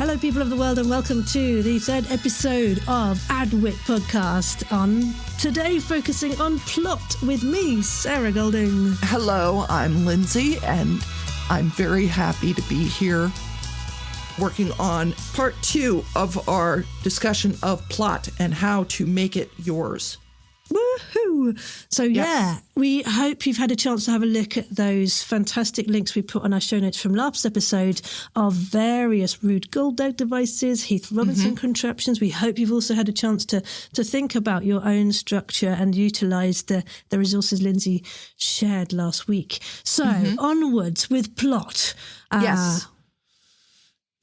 Hello, people of the world, and welcome to the third episode of Adwit podcast. On today, focusing on plot with me, Sarah Golding. Hello, I'm Lindsay, and I'm very happy to be here working on part 2 of our discussion of plot and how to make it yours. Woohoo! So we hope you've had a chance to have a look at those fantastic links we put on our show notes from last episode of various Rube Goldberg devices, Heath Robinson contraptions. We hope you've also had a chance to think about your own structure and utilise the resources Lindsay shared last week. So onwards with plot.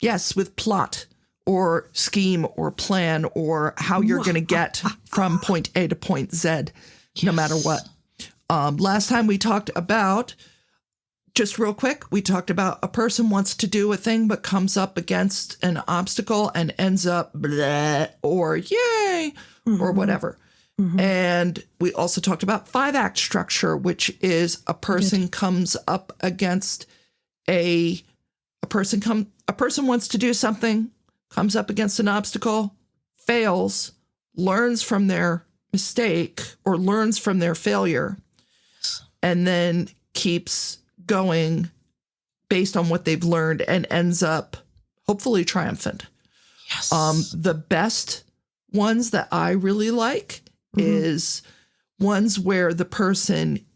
Yes, with plot. Or scheme or plan or how you're going to get from point A to point Z, no matter what. Last time we talked about, just real quick, we talked about a person wants to do a thing but comes up against an obstacle and ends up bleh or yay or whatever. And we also talked about 5-act structure, which is a person comes up against a person wants to do something, comes up against an obstacle, fails, learns from their mistake or learns from their failure, and then keeps going based on what they've learned and ends up hopefully triumphant. Yes. The best ones that I really like is ones where the person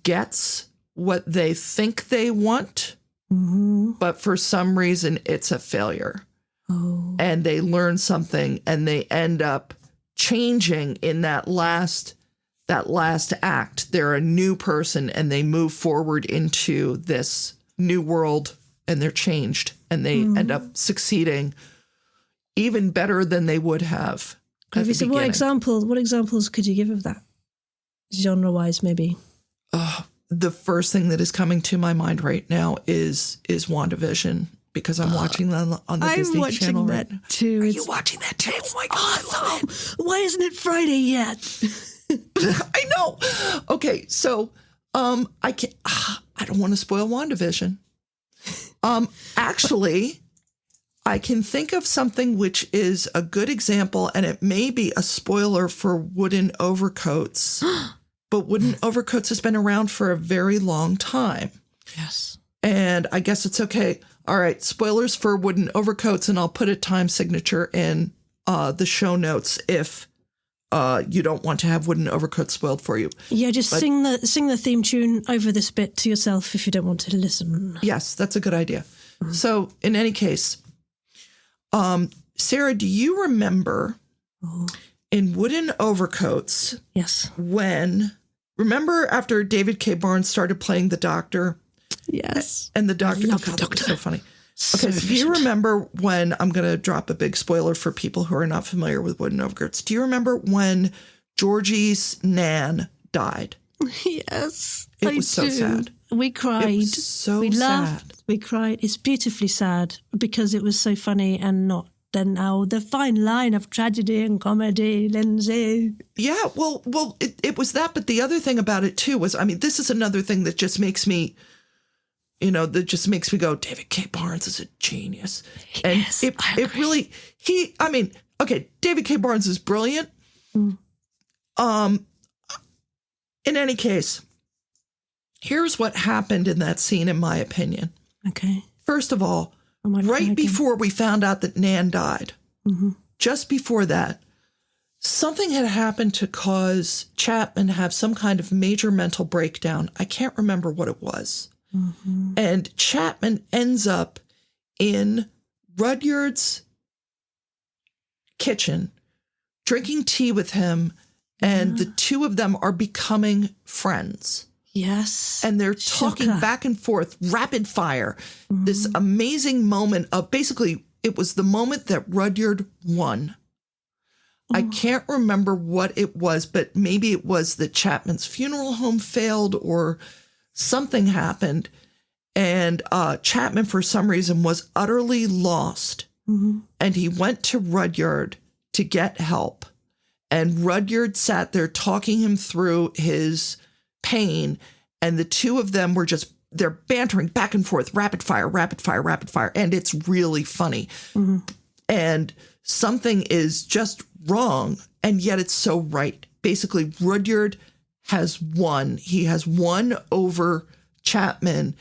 gets what they think they want, but for some reason it's a failure. And they learn something and they end up changing in that last act. They're a new person and they move forward into this new world and they're changed and they end up succeeding even better than they would have. So what examples could you give of that? Genre-wise, maybe? The first thing that is coming to my mind right now is WandaVision. Because I'm watching that on the Disney Channel right now. Too. Are you watching that too? Oh my God, I love it. Why isn't it Friday yet? I know. Okay, so I don't want to spoil WandaVision. Actually, I can think of something which is a good example, and it may be a spoiler for Wooden Overcoats. But Wooden Overcoats has been around for a very long time. Yes. And I guess it's okay. All right, spoilers for Wooden Overcoats, and I'll put a time signature in the show notes if you don't want to have Wooden Overcoats spoiled for you. Yeah, sing the theme tune over this bit to yourself if you don't want to listen. Yes, that's a good idea. So in any case, Sarah, do you remember in Wooden Overcoats? Yes. Remember after David K. Barnes started playing the Doctor? Yes. And the Doctor, the Doctor. That was so funny. So Okay, so do you remember when, I'm going to drop a big spoiler for people who are not familiar with Wooden Overcoats. Do you remember when Georgie's Nan died? Yes. It was so sad. We cried. It was so we sad. laughed. We cried. It's beautifully sad because it was so funny and not. Then now the fine line of tragedy and comedy, Lindsay. Yeah, well, it was that, but the other thing about it too was, this is another thing that just makes me, that just makes me go, David K. Barnes is a genius. And yes, it really, David K. Barnes is brilliant. In any case, here's what happened in that scene, in my opinion. Okay. First of all, right before we found out that Nan died, just before that, something had happened to cause Chapman to have some kind of major mental breakdown. I can't remember what it was. And Chapman ends up in Rudyard's kitchen, drinking tea with him, and the two of them are becoming friends. Yes. And they're talking back and forth, rapid fire. This amazing moment of, basically, it was the moment that Rudyard won. I can't remember what it was, but maybe it was that Chapman's funeral home failed or something happened. And Chapman, for some reason, was utterly lost. And he went to Rudyard to get help. And Rudyard sat there talking him through his pain. And the two of them were just they're bantering back and forth, rapid fire, rapid fire, rapid fire. And it's really funny. Mm-hmm. And something is just wrong. And yet it's so right. Basically, Rudyard has won. He has won over Chapman.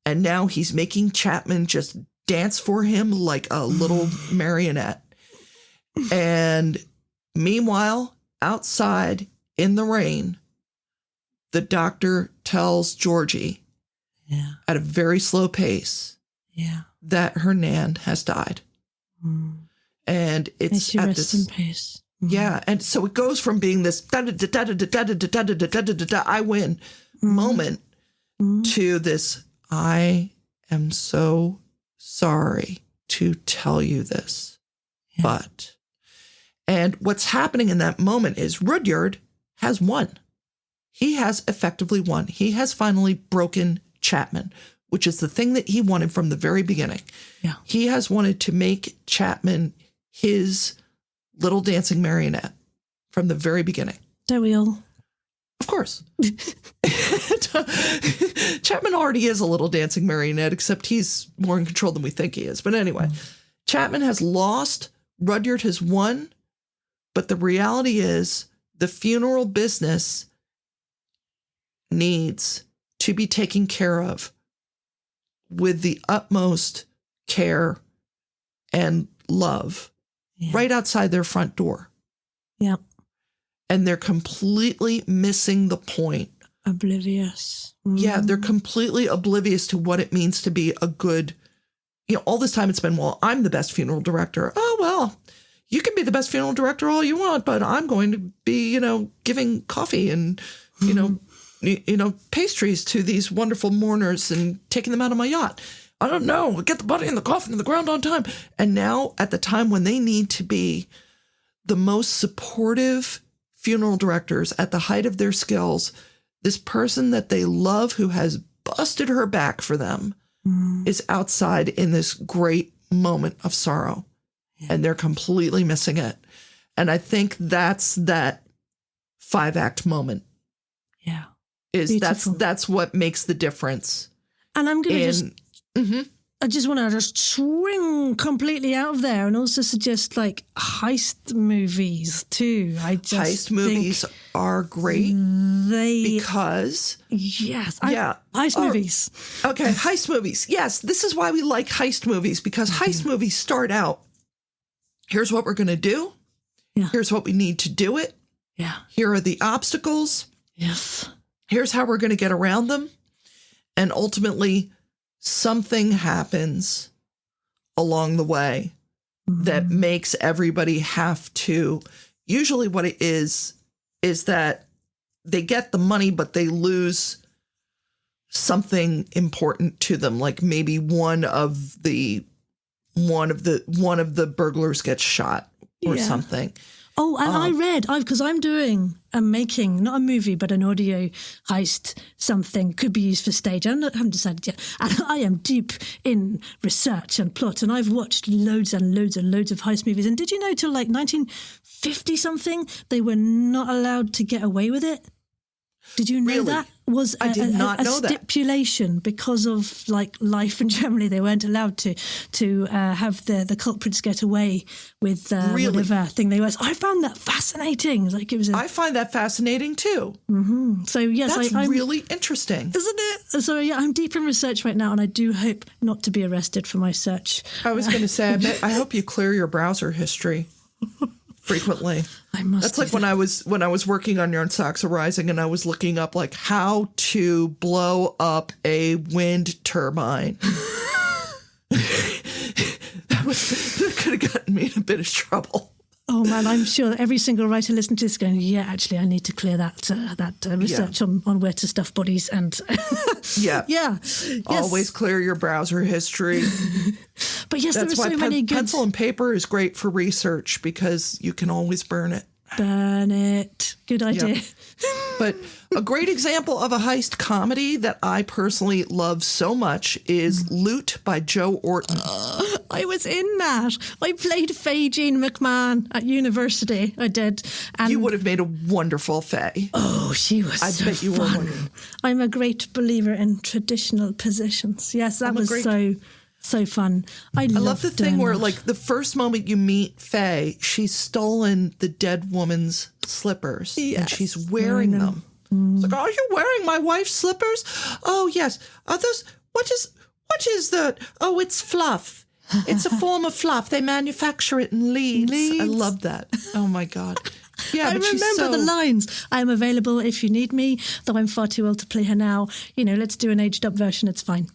And now he's making Chapman just dance for him like a little marionette. And meanwhile, outside in the rain, the doctor tells Georgie at a very slow pace that her Nan has died. And it's at this in peace. Yeah. And so it goes from being this I win moment to this I am so sorry to tell you this. But and what's happening in that moment is Rudyard has won. He has effectively won. He has finally broken Chapman, which is the thing that he wanted from the very beginning. Yeah. He has wanted to make Chapman his little dancing marionette from the very beginning. Don't we all? Of course. Chapman already is a little dancing marionette, except he's more in control than we think he is. But anyway, Chapman has lost. Rudyard has won. But the reality is the funeral business needs to be taken care of with the utmost care and love right outside their front door. Yeah. And they're completely missing the point. Oblivious. Yeah, they're completely oblivious to what it means to be a good, all this time it's been, well, I'm the best funeral director. Oh, well, you can be the best funeral director all you want, but I'm going to be, giving coffee and, pastries to these wonderful mourners and taking them out on my yacht. I don't know. Get the body in the coffin in the ground on time. And now at the time when they need to be the most supportive funeral directors at the height of their skills, this person that they love who has busted her back for them is outside in this great moment of sorrow. And they're completely missing it. And I think that's that 5-act moment. Yeah. That's what makes the difference. And I'm going to I just want to just swing completely out of there and also suggest heist movies too. Heist movies are great because heist movies. Okay, heist movies. Yes, this is why we like heist movies, because heist movies start out, here's what we're going to do. Yeah. Here's what we need to do it. Yeah. Here are the obstacles. Yes. Here's how we're going to get around them. And ultimately, something happens along the way that makes everybody have to, usually what it is that they get the money, but they lose something important to them. Like maybe one of the burglars gets shot or something. Oh, and I read, because I'm making, not a movie, but an audio heist, something could be used for stage. I haven't decided yet. And I am deep in research and plot, and I've watched loads and loads and loads of heist movies. And did you know till 1950-something, they were not allowed to get away with it? Did you know that? Was I did not know that. Stipulation because of life and generally they weren't allowed to have the culprits get away with whatever thing they were. I found that fascinating. I find that fascinating too. Mm-hmm. So yes, that's really interesting, isn't it? So yeah, I'm deep in research right now, and I do hope not to be arrested for my search. I was going to say, I hope you clear your browser history frequently. I must. That's like when I was working on Yarn Socks Arising, and I was looking up how to blow up a wind turbine. That could have gotten me in a bit of trouble. Oh man, I'm sure that every single writer listening to this is going, yeah, actually, I need to clear that research on where to stuff bodies and yes. Always clear your browser history. But yes, that's there are so many good. Pencil and paper is great for research because you can always burn it. Burn it. Good idea. Yep. But a great example of a heist comedy that I personally love so much is Loot by Joe Orton. I was in that. I played Faye Jean McMahon at university. I did. And You would have made a wonderful Faye. oh, she was I so bet you were fun. wonderful. I'm a great believer in traditional positions. Yes, that was so fun. I love the thing doing where, that. like, the first moment you meet Faye, she's stolen the dead woman's slippers and Yes, she's wearing them. It's like, are you wearing my wife's slippers? Oh, yes. Are those? What is that? Oh, it's fluff. It's a form of fluff. They manufacture it in Leeds. I love that. Oh my God. Yeah, I but she's remember the lines. I am available if you need me, though I'm far too old to play her now. You know, let's do an aged up version. It's fine.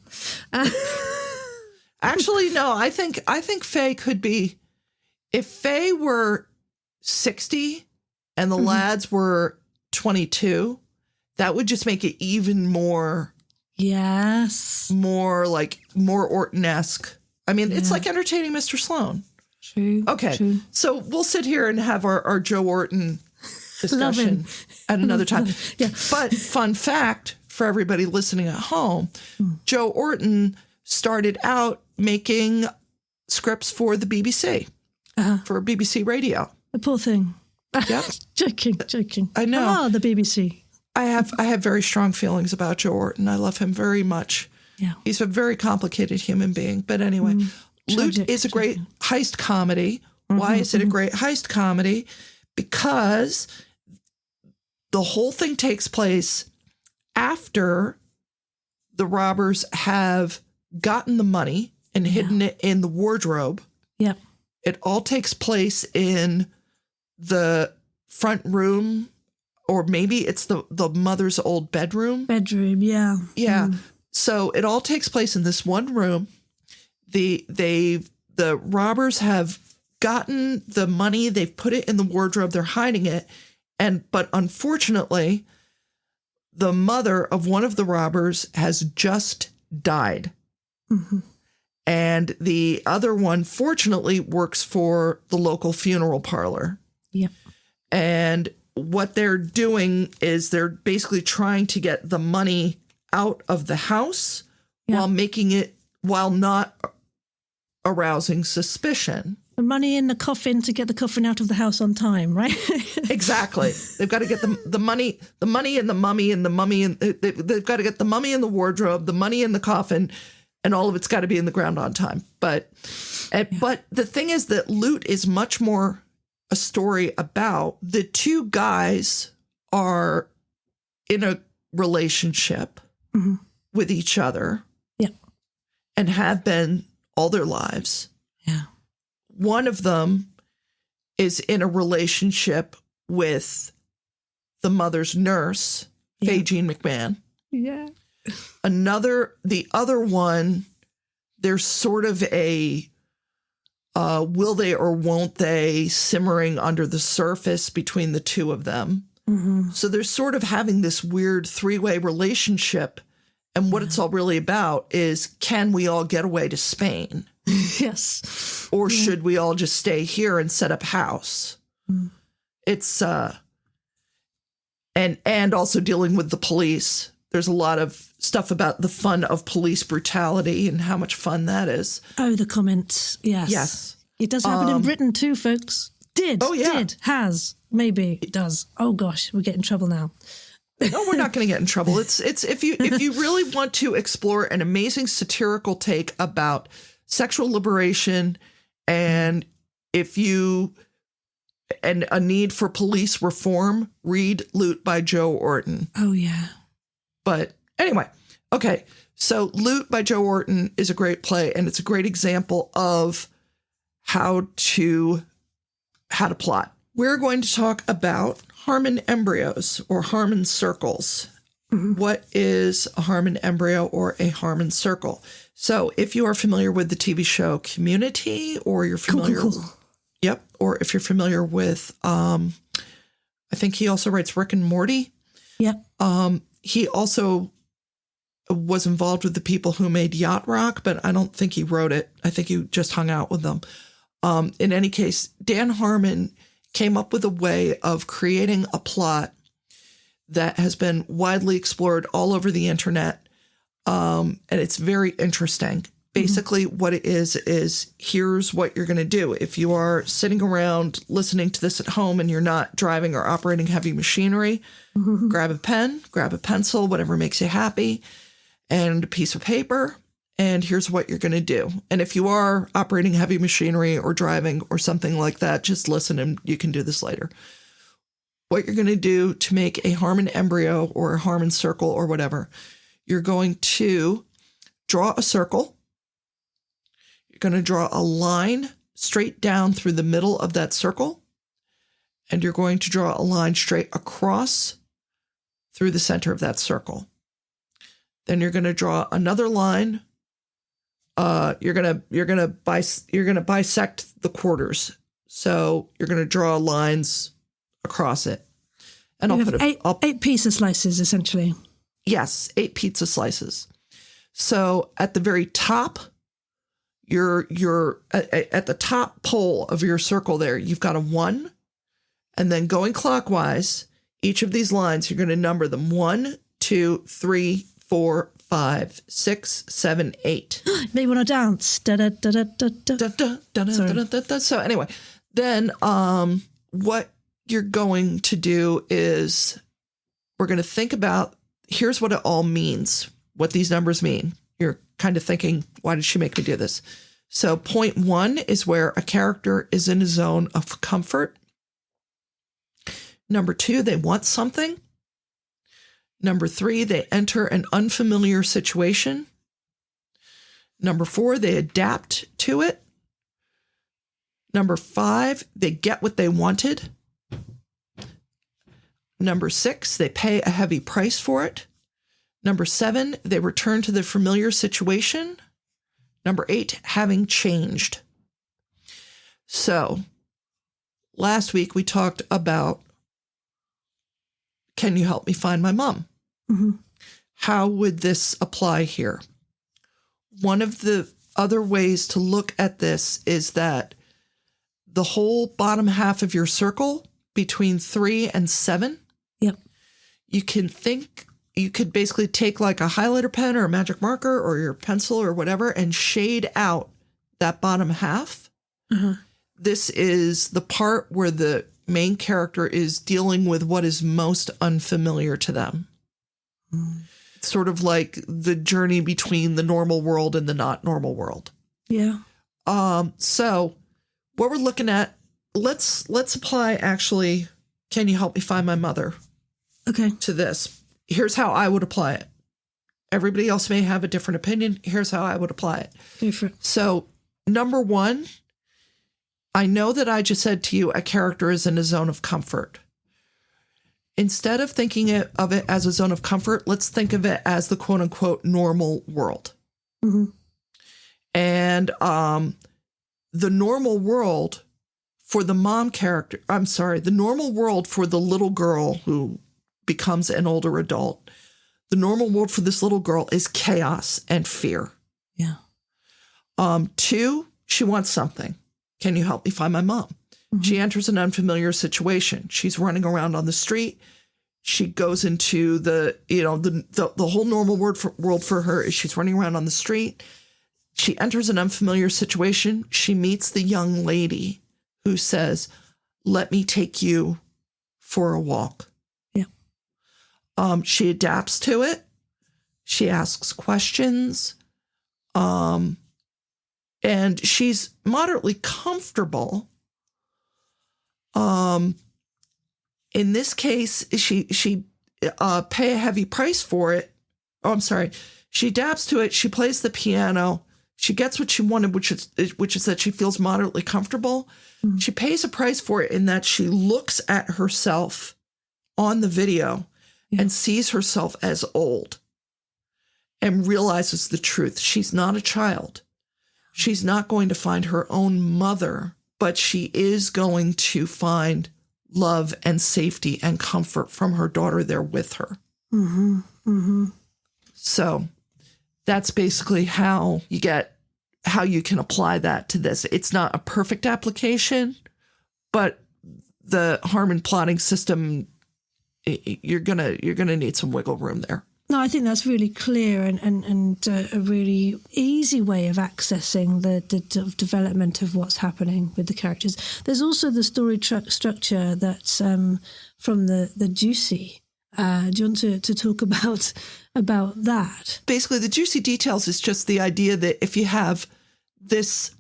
Actually, no. I think Faye could be. If Faye were 60 and the lads were 22, that would just make it even more. Yes. More Orton-esque. I mean, it's like entertaining Mr. Sloan. True. Okay. True. So we'll sit here and have our Joe Orton discussion at another time. Yeah. But fun fact for everybody listening at home, Joe Orton started out making scripts for the BBC, for BBC Radio. The poor thing. Yeah. Joking. I know. Ah, the BBC. I have very strong feelings about Joe Orton. I love him very much. Yeah. He's a very complicated human being. But anyway, Loot is a great heist comedy. Why is it a great heist comedy? Because the whole thing takes place after the robbers have gotten the money and hidden it in the wardrobe. Yep. It all takes place in the front room, or maybe it's the mother's old bedroom. Bedroom, yeah. Yeah. So it all takes place in this one room. The robbers have gotten the money, they've put it in the wardrobe, they're hiding it. But unfortunately, the mother of one of the robbers has just died. And the other one, fortunately, works for the local funeral parlor. Yep. And what they're doing is they're basically trying to get the money out of the house while not arousing suspicion. The money in the coffin to get the coffin out of the house on time, right? Exactly. They've got to get the money and the mummy and the mummy, and they've got to get the mummy in the wardrobe, the money in the coffin, and all of it's got to be in the ground on time. But the thing is that Loot is much more a story about the two guys are in a relationship with each other. Yeah. And have been all their lives. Yeah. One of them is in a relationship with the mother's nurse, Faye Jean McMahon. Yeah. The other one, there's sort of a will they or won't they simmering under the surface between the two of them. So they're sort of having this weird three-way relationship. And what it's all really about is, can we all get away to Spain? Yes. Or should we all just stay here and set up house? It's and also dealing with the police. There's a lot of stuff about the fun of police brutality and how much fun that is. Oh, the comments. Yes. Yes. It does happen in Britain too, folks. Has, maybe it does. Oh gosh, we get in trouble now. No, we're not going to get in trouble. It's if you really want to explore an amazing satirical take about sexual liberation and a need for police reform, read Loot by Joe Orton. Oh yeah. But anyway, okay. So Loot by Joe Orton is a great play, and it's a great example of how to plot. We're going to talk about Harmon embryos or Harmon circles. What is a Harmon embryo or a Harmon circle? So if you are familiar with the TV show Community, or you're familiar, yep, or if you're familiar with, I think he also writes Rick and Morty. Yep. He also was involved with the people who made Yacht Rock, but I don't think he wrote it. I think he just hung out with them. In any case, Dan Harmon came up with a way of creating a plot that has been widely explored all over the internet. And it's very interesting. Basically, what it is here's what you're going to do. If you are sitting around listening to this at home and you're not driving or operating heavy machinery, grab a pen, grab a pencil, whatever makes you happy, and a piece of paper. And here's what you're going to do. And if you are operating heavy machinery or driving or something like that, just listen and you can do this later. What you're going to do to make a Harmon embryo or a Harmon circle or whatever, you're going to draw a circle. You're going to draw a line straight down through the middle of that circle. And you're going to draw a line straight across through the center of that circle. Then you're going to draw another line. You're going to bisect the quarters. So you're going to draw lines across it. And I'll put eight pizza slices, essentially. Yes, 8 pizza slices. So at the very top, you're at the top pole of your circle there, you've got a 1. And then going clockwise, each of these lines, you're going to number them 1, 2, 3, 4, 5, 6, 7, 8. Maybe want to dance. Da, da, da, da, da, da. Da, da, da, da, da, da, da. So anyway, then what you're going to do is we're going to think about, here's what it all means, what these numbers mean. You're kind of thinking, why did she make me do this? So point 1 is where a character is in a zone of comfort. Number 2, they want something. Number 3, they enter an unfamiliar situation. Number 4, they adapt to it. Number 5, they get what they wanted. Number 6, they pay a heavy price for it. Number 7, they return to the familiar situation. Number 8, having changed. So, last week we talked about, can you help me find my mom? How would this apply here? One of the other ways to look at this is that the whole bottom half of your circle between 3 and 7, you could basically take like a highlighter pen or a magic marker or your pencil or whatever and shade out that bottom half. This is the part where the main character is dealing with what is most unfamiliar to them. It's sort of like the journey between the normal world and the not normal world. Yeah. So what we're looking at, let's apply actually, can you help me find my mother? Okay. To this. Here's how I would apply it. Everybody else may have a different opinion. Here's how I would apply it. Go for it. So, number 1, I know that I just said to you a character is in a zone of comfort. Instead of thinking of it as a zone of comfort, let's think of it as the quote-unquote normal world. And the normal world for the mom character, the normal world for the little girl who becomes an older adult, the normal world for this little girl is chaos and fear. Yeah. 2, she wants something. Can you help me find my mom? She enters an unfamiliar situation. She's running around on the street. She goes into the whole normal world for her is she's running around on the street. She enters an unfamiliar situation. She meets the young lady who says, let me take you for a walk. She adapts to it. She asks questions. And she's moderately comfortable. In this case, she pay a heavy price for it. Oh, I'm sorry. She adapts to it. She plays the piano. She gets what she wanted, which is that she feels moderately comfortable. She pays a price for it in that she looks at herself on the video and sees herself as old and realizes the truth. She's not a child. She's not going to find her own mother, but she is going to find love and safety and comfort from her daughter there with her. So that's basically how you can apply that to this. It's not a perfect application, but the Harmon plotting system you're gonna need some wiggle room there. No, I think that's really clear and a really easy way of accessing the development of what's happening with the characters. There's also the story structure that's from the Juicy. Do you want to talk about that? Basically, the Juicy Details is just the idea that if you have this,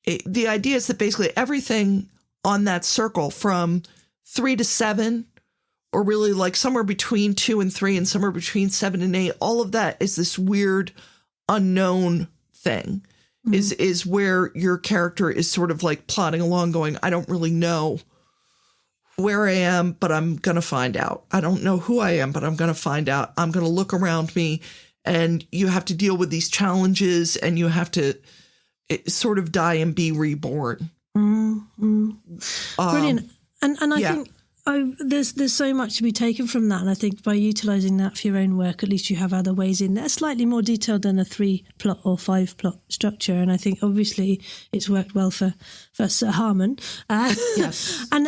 the idea is that basically everything on that circle from 3 to 7, or really like somewhere between 2 and 3 and somewhere between 7 and 8, all of that is this weird unknown thing, is where your character is sort of like plodding along going, I don't really know where I am, but I'm going to find out. I don't know who I am, but I'm going to find out. I'm going to look around me, and you have to deal with these challenges, and you have to sort of die and be reborn. Brilliant. And I think there's so much to be taken from that, and I think by utilising that for your own work, at least you have other ways in there, slightly more detailed than a 3-plot or 5-plot structure. And I think obviously it's worked well for Sir Harmon. Yes. And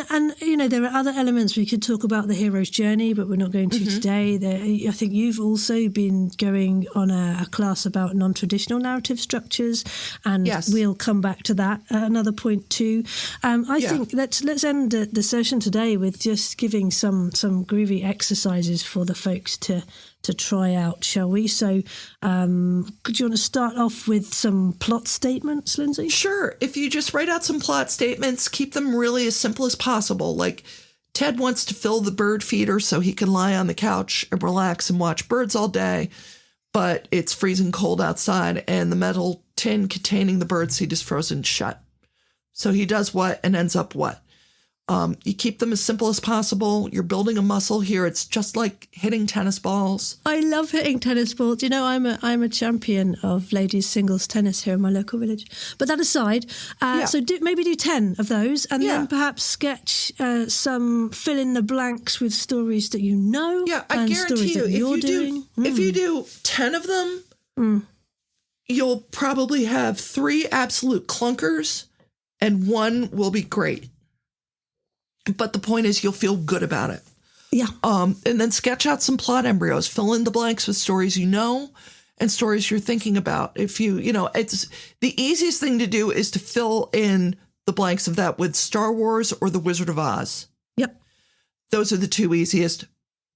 there are other elements. We could talk about the hero's journey, but we're not going to today. I think you've also been going on a class about non-traditional narrative structures, and we'll come back to that at another point too. I think let's end the session today with just giving some groovy exercises for the folks to try out, shall we? So could you want to start off with some plot statements, Lindsay? Sure. If you just write out some plot statements, keep them really as simple as possible. Like, Ted wants to fill the bird feeder so he can lie on the couch and relax and watch birds all day, but it's freezing cold outside and the metal tin containing the bird seed is frozen shut. So he does what and ends up what? You keep them as simple as possible. You're building a muscle here. It's just like hitting tennis balls. I love hitting tennis balls. You know, I'm a champion of ladies singles tennis here in my local village. But that aside, so maybe do 10 of those, and then perhaps sketch some fill in the blanks with stories that you know. Yeah, I and guarantee stories you, that if you do 10 of them, you'll probably have 3 absolute clunkers, and 1 will be great. But the point is, you'll feel good about it. Yeah. And then sketch out some plot embryos. Fill in the blanks with stories you know and stories you're thinking about. If it's the easiest thing to do is to fill in the blanks of that with Star Wars or The Wizard of Oz. Yep. Those are the 2 easiest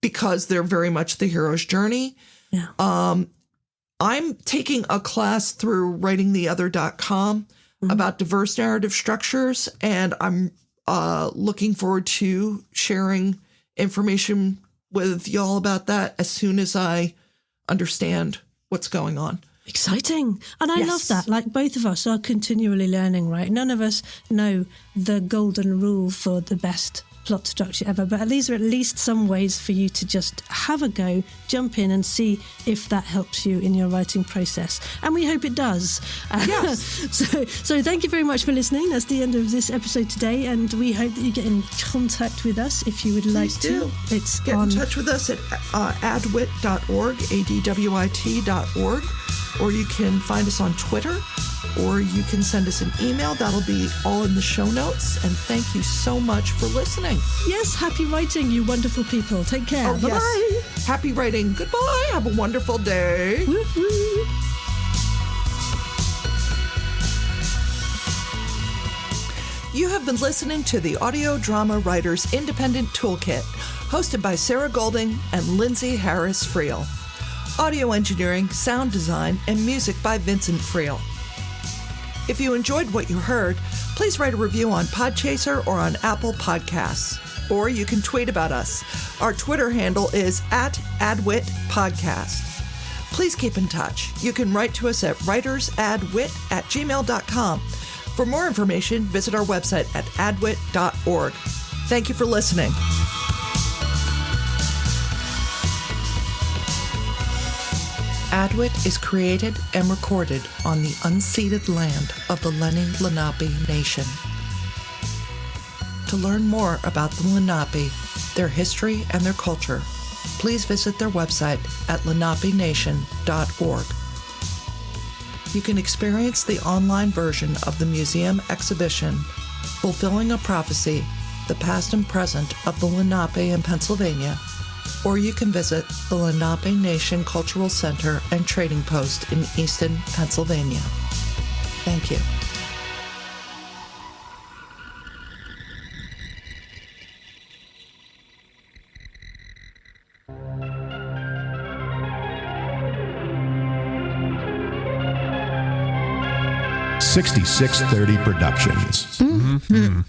because they're very much the hero's journey. Yeah. I'm taking a class through writingtheother.com about diverse narrative structures, and I'm looking forward to sharing information with y'all about that as soon as I understand what's going on. Exciting. And I love that. Like, both of us are continually learning, right? None of us know the golden rule for the best plot structure ever, but these are at least some ways for you to just have a go, jump in and see if that helps you in your writing process. And we hope it does. Yes. So thank you very much for listening. That's the end of this episode today, and we hope that you get in contact with us if you would like to. Get in touch with us at adwit.org, adwit.org, or you can find us on Twitter, or you can send us an email. That'll be all in the show notes. And thank you so much for listening. Yes, happy writing, you wonderful people. Take care. Oh, Bye-bye. Yes. Happy writing. Goodbye. Have a wonderful day. Woo-hoo. You have been listening to the Audio Drama Writers Independent Toolkit, hosted by Sarah Golding and Lindsay Harris Friel. Audio engineering, sound design, and music by Vincent Friel. If you enjoyed what you heard, please write a review on Podchaser or on Apple Podcasts. Or you can tweet about us. Our Twitter handle is @AdwitPodcast. Please keep in touch. You can write to us at writersadwit@gmail.com. For more information, visit our website at adwit.org. Thank you for listening. Adwit is created and recorded on the unceded land of the Lenni Lenape Nation. To learn more about the Lenape, their history, and their culture, please visit their website at lenapenation.org. You can experience the online version of the museum exhibition, Fulfilling a Prophecy, the past and present of the Lenape in Pennsylvania, or you can visit the Lenape Nation Cultural Center and Trading Post in Easton, Pennsylvania. Thank you. $6630 Productions. Mm-hmm.